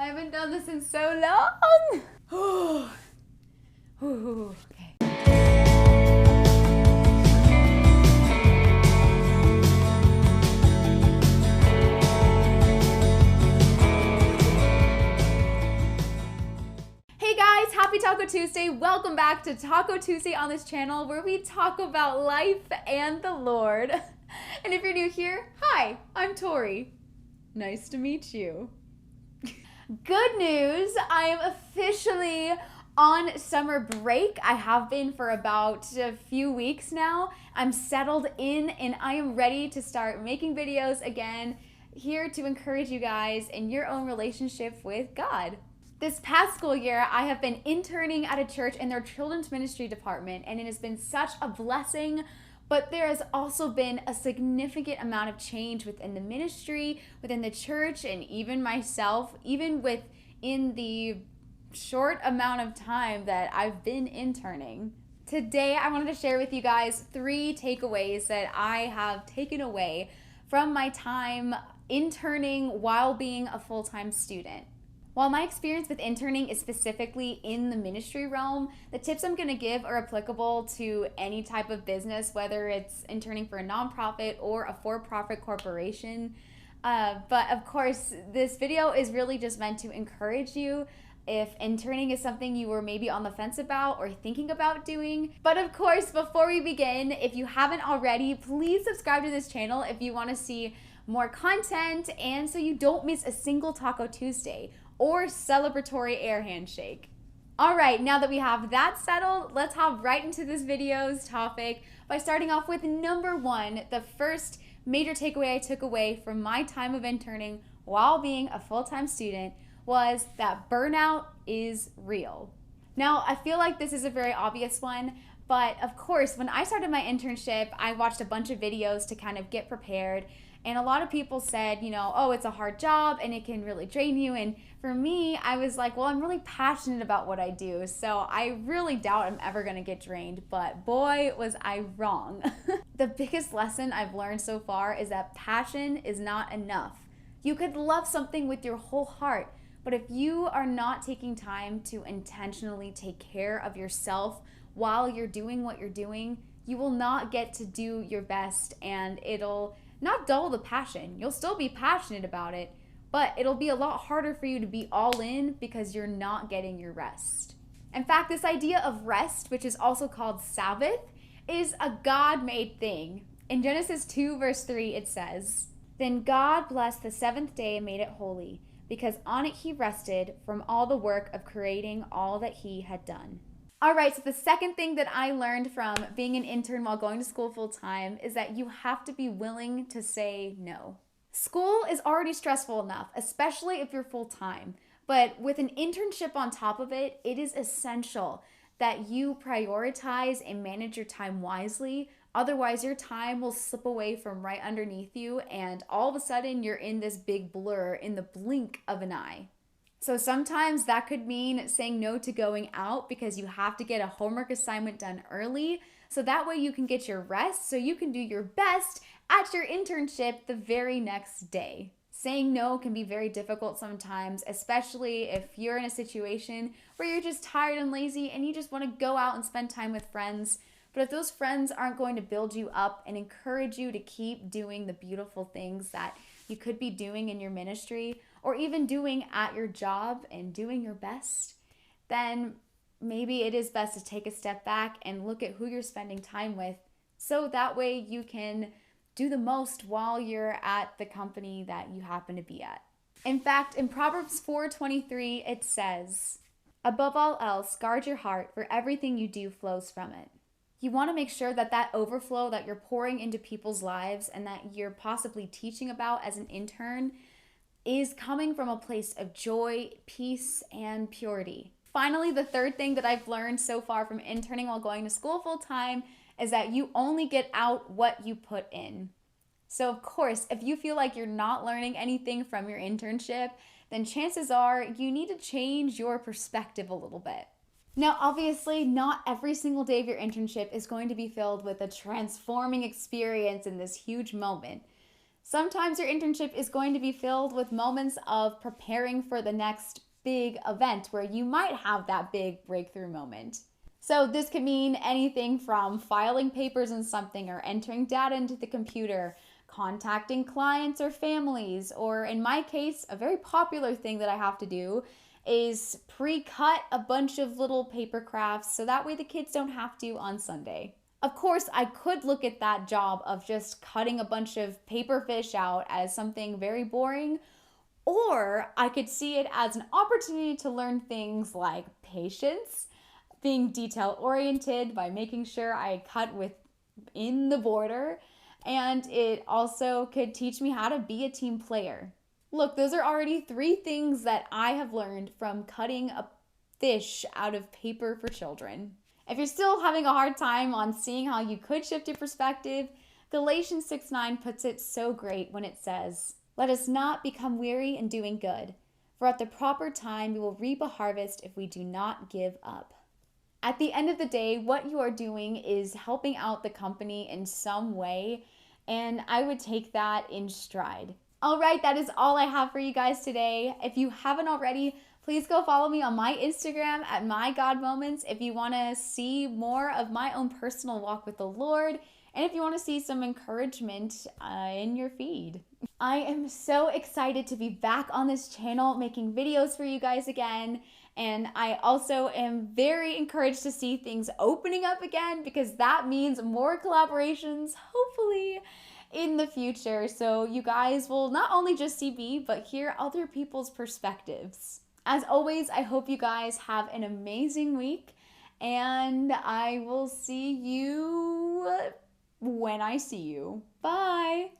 haven't done this in so long. Okay. Hey guys, happy Taco Tuesday. Welcome back to Taco Tuesday on this channel where we talk about life and the Lord. And if you're new here, hi, I'm Tori. Nice to meet you. Good news, I am officially on summer break. I have been for about a few weeks now. I'm settled in and I am ready to start making videos again, here to encourage you guys in your own relationship with God. This past school year, I have been interning at a church in their children's ministry department, and it has been such a blessing. But there has also been a significant amount of change within the ministry, within the church, and even myself, even within the short amount of time that I've been interning. Today, I wanted to share with you guys 3 takeaways that I have taken away from my time interning while being a full-time student. While my experience with interning is specifically in the ministry realm, the tips I'm going to give are applicable to any type of business, whether it's interning for a nonprofit or a for-profit corporation. But of course, this video is really just meant to encourage you if interning is something you were maybe on the fence about or thinking about doing. But of course, before we begin, if you haven't already, please subscribe to this channel if you want to see more content and so you don't miss a single Taco Tuesday or celebratory air handshake. All right, now that we have that settled, let's hop right into this video's topic by starting off with number 1, the first major takeaway I took away from my time of interning while being a full-time student was that burnout is real. Now, I feel like this is a very obvious one, but of course, when I started my internship, I watched a bunch of videos to kind of get prepared. And a lot of people said, oh, it's a hard job and it can really drain you. And for me, I was like, well, I'm really passionate about what I do. So I really doubt I'm ever going to get drained. But boy, was I wrong. The biggest lesson I've learned so far is that passion is not enough. You could love something with your whole heart, but if you are not taking time to intentionally take care of yourself while you're doing what you're doing, you will not get to do your best, and it'll not dull the passion. You'll still be passionate about it, but it'll be a lot harder for you to be all in because you're not getting your rest. In fact, this idea of rest, which is also called Sabbath, is a God-made thing. In Genesis 2 verse 3, it says, "Then God blessed the 7th day and made it holy, because on it he rested from all the work of creating all that he had done." All right, so the second thing that I learned from being an intern while going to school full-time is that you have to be willing to say no. School is already stressful enough, especially if you're full-time. But with an internship on top of it, it is essential that you prioritize and manage your time wisely. Otherwise, your time will slip away from right underneath you, and all of a sudden, you're in this big blur in the blink of an eye. So sometimes that could mean saying no to going out because you have to get a homework assignment done early, so that way you can get your rest so you can do your best at your internship the very next day. Saying no can be very difficult sometimes, especially if you're in a situation where you're just tired and lazy and you just want to go out and spend time with friends. But if those friends aren't going to build you up and encourage you to keep doing the beautiful things that you could be doing in your ministry, or even doing at your job and doing your best, then maybe it is best to take a step back and look at who you're spending time with, so that way you can do the most while you're at the company that you happen to be at. In fact, in Proverbs 4:23, it says, "Above all else, guard your heart, for everything you do flows from it." You want to make sure that that overflow that you're pouring into people's lives and that you're possibly teaching about as an intern is coming from a place of joy, peace, and purity. Finally, the third thing that I've learned so far from interning while going to school full-time is that you only get out what you put in. So of course, if you feel like you're not learning anything from your internship, then chances are you need to change your perspective a little bit. Now, obviously, not every single day of your internship is going to be filled with a transforming experience in this huge moment. Sometimes your internship is going to be filled with moments of preparing for the next big event where you might have that big breakthrough moment. So this could mean anything from filing papers in something or entering data into the computer, contacting clients or families, or in my case, a very popular thing that I have to do is pre-cut a bunch of little paper crafts so that way the kids don't have to on Sunday. Of course, I could look at that job of just cutting a bunch of paper fish out as something very boring, or I could see it as an opportunity to learn things like patience, being detail oriented by making sure I cut within the border, and it also could teach me how to be a team player. Look, those are already 3 things that I have learned from cutting a fish out of paper for children. If you're still having a hard time on seeing how you could shift your perspective, Galatians 6:9 puts it so great when it says, "Let us not become weary in doing good, for at the proper time we will reap a harvest if we do not give up." At the end of the day, what you are doing is helping out the company in some way, and I would take that in stride. All right, that is all I have for you guys today. If you haven't already, please go follow me on my Instagram at mygodmoments if you want to see more of my own personal walk with the Lord, and if you want to see some encouragement in your feed. I am so excited to be back on this channel making videos for you guys again. And I also am very encouraged to see things opening up again because that means more collaborations, hopefully, in the future. So you guys will not only just see me, but hear other people's perspectives. As always, I hope you guys have an amazing week, and I will see you when I see you. Bye.